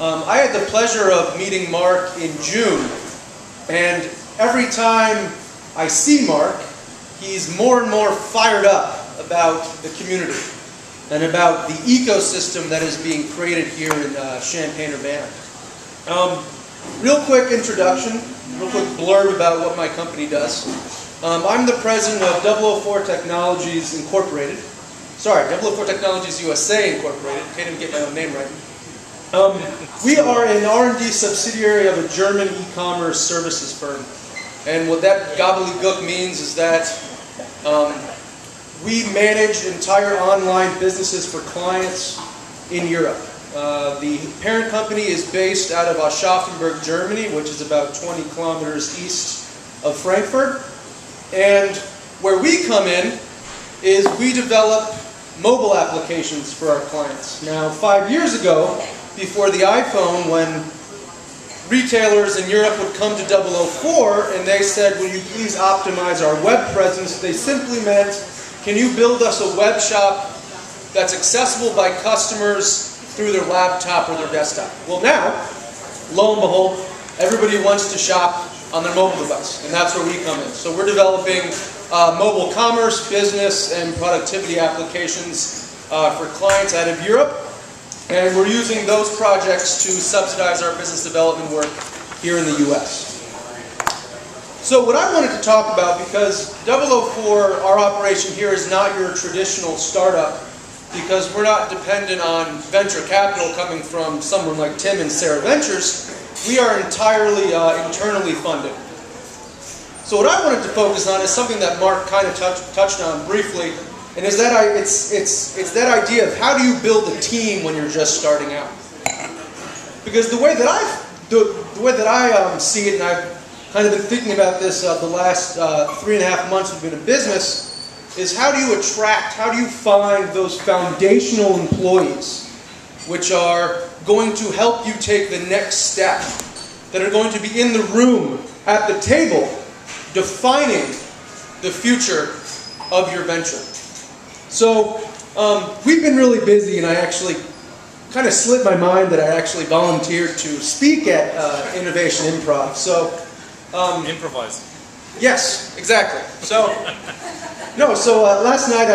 I had the pleasure of meeting Mark in June, and every time I see Mark, he's more and more fired up about the community and about the ecosystem that is being created here in Champaign, Urbana. Real quick introduction, real quick blurb about what my company does. I'm the president of 004 Technologies Incorporated. Sorry, 004 Technologies USA Incorporated. Can't even get my own name right. We are an R&D subsidiary of a German e-commerce services firm. And what that gobbledygook means is that we manage entire online businesses for clients in Europe. The parent company is based out of Aschaffenburg, Germany, which is about 20 kilometers east of Frankfurt. And where we come in is we develop mobile applications for our clients. Now, 5 years ago, before the iPhone, when retailers in Europe would come to 004 and they said, will you please optimize our web presence, they simply meant, can you build us a web shop that's accessible by customers through their laptop or their desktop? Well now, lo and behold, everybody wants to shop on their mobile device, and that's where we come in. So we're developing mobile commerce, business, and productivity applications for clients out of Europe. And we're using those projects to subsidize our business development work here in the US. So what I wanted to talk about, because 004, our operation here, is not your traditional startup, because we're not dependent on venture capital coming from someone like Tim and Sarah Ventures. We are entirely internally funded. So what I wanted to focus on is something that Mark kind of touched on briefly. And it's that idea of how do you build a team when you're just starting out? Because the way that I see it, and I've kind of been thinking about this the last 3.5 months we've been in business, is how do you attract, how do you find those foundational employees which are going to help you take the next step, that are going to be in the room, at the table, defining the future of your venture. So we've been really busy, and I actually kind of slipped my mind that I actually volunteered to speak at Innovation Improv. So improvising. Yes, exactly. So last night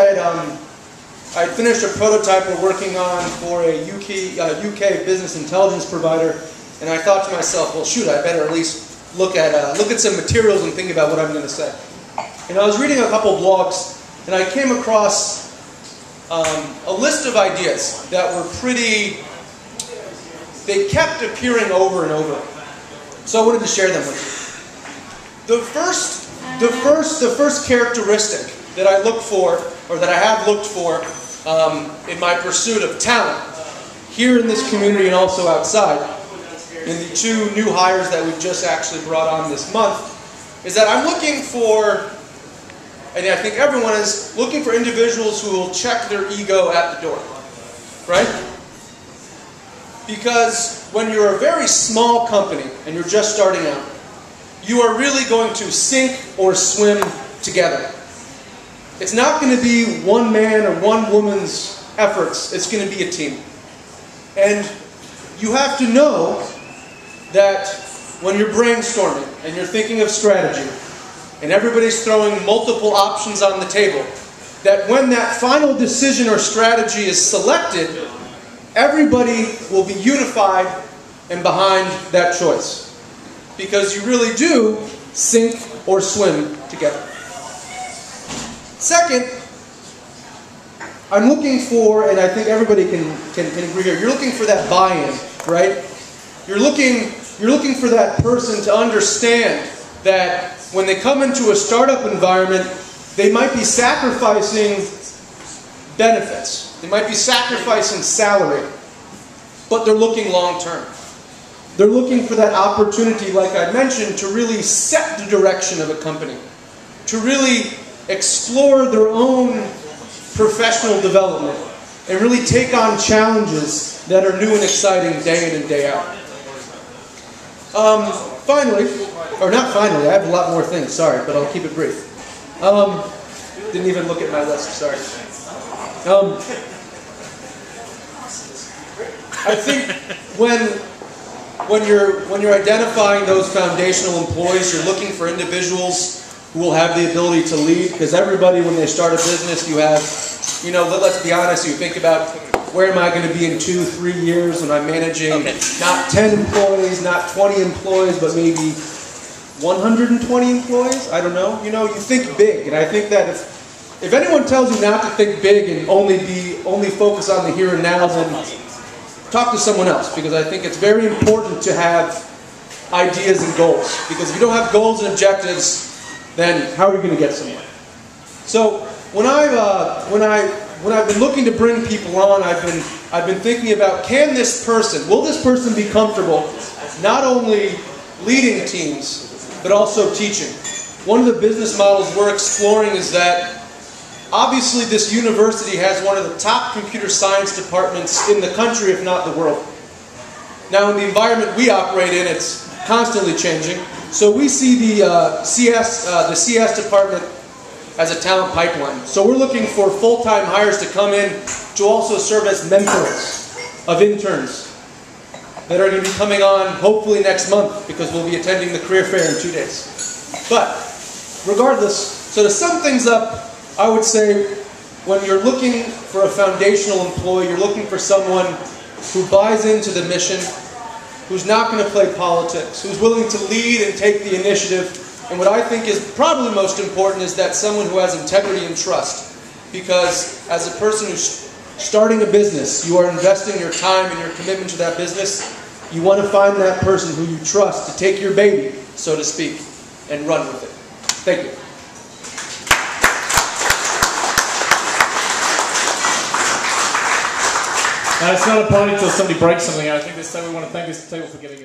I finished a prototype we're working on for a UK business intelligence provider, and I thought to myself, well, shoot, I better at least look at some materials and think about what I'm going to say. And I was reading a couple blogs, and I came across a list of ideas that were they kept appearing over and over. So I wanted to share them with you. The first characteristic that I look for, or that I have looked for in my pursuit of talent, here in this community and also outside, in the 2 new hires that we've just actually brought on this month, is that I'm looking for, and I think everyone is looking for, individuals who will check their ego at the door, right? Because when you're a very small company and you're just starting out, you are really going to sink or swim together. It's not going to be one man or one woman's efforts, it's going to be a team. And you have to know that when you're brainstorming and you're thinking of strategy, and everybody's throwing multiple options on the table, that when that final decision or strategy is selected, everybody will be unified and behind that choice. Because you really do sink or swim together. Second, I'm looking for, and I think everybody can agree here, you're looking for that buy-in, right? You're looking for that person to understand that when they come into a startup environment, they might be sacrificing benefits. They might be sacrificing salary, but they're looking long-term. They're looking for that opportunity, like I mentioned, to really set the direction of a company, to really explore their own professional development, and really take on challenges that are new and exciting day in and day out. Finally, or not finally, I have a lot more things, sorry, but I'll keep it brief. Didn't even look at my list, sorry. I think when when you're identifying those foundational employees, you're looking for individuals who will have the ability to lead, because everybody, when they start a business, you have, let's be honest, you think about, where am I going to be in 2-3 years when I'm managing not 10 employees, not 20 employees, but maybe 120 employees? I don't know. You think big, and I think that if anyone tells you not to think big and only focus on the here and now, then talk to someone else, because I think it's very important to have ideas and goals. Because if you don't have goals and objectives, then how are you going to get somewhere? So when I've been looking to bring people on, I've been thinking about, will this person be comfortable not only leading teams, but also teaching? One of the business models we're exploring is that obviously this university has one of the top computer science departments in the country, if not the world. Now in the environment we operate in, it's constantly changing. So we see the CS department as a talent pipeline. So we're looking for full-time hires to come in to also serve as mentors of interns that are going to be coming on hopefully next month, because we'll be attending the career fair in 2 days. But regardless, so to sum things up, I would say when you're looking for a foundational employee, you're looking for someone who buys into the mission, who's not going to play politics, who's willing to lead and take the initiative. And what I think is probably most important is that someone who has integrity and trust. Because as a person who's starting a business, you are investing your time and your commitment to that business. You want to find that person who you trust to take your baby, so to speak, and run with it. Thank you. It's not a party until somebody breaks something. I think we want to thank this table for giving us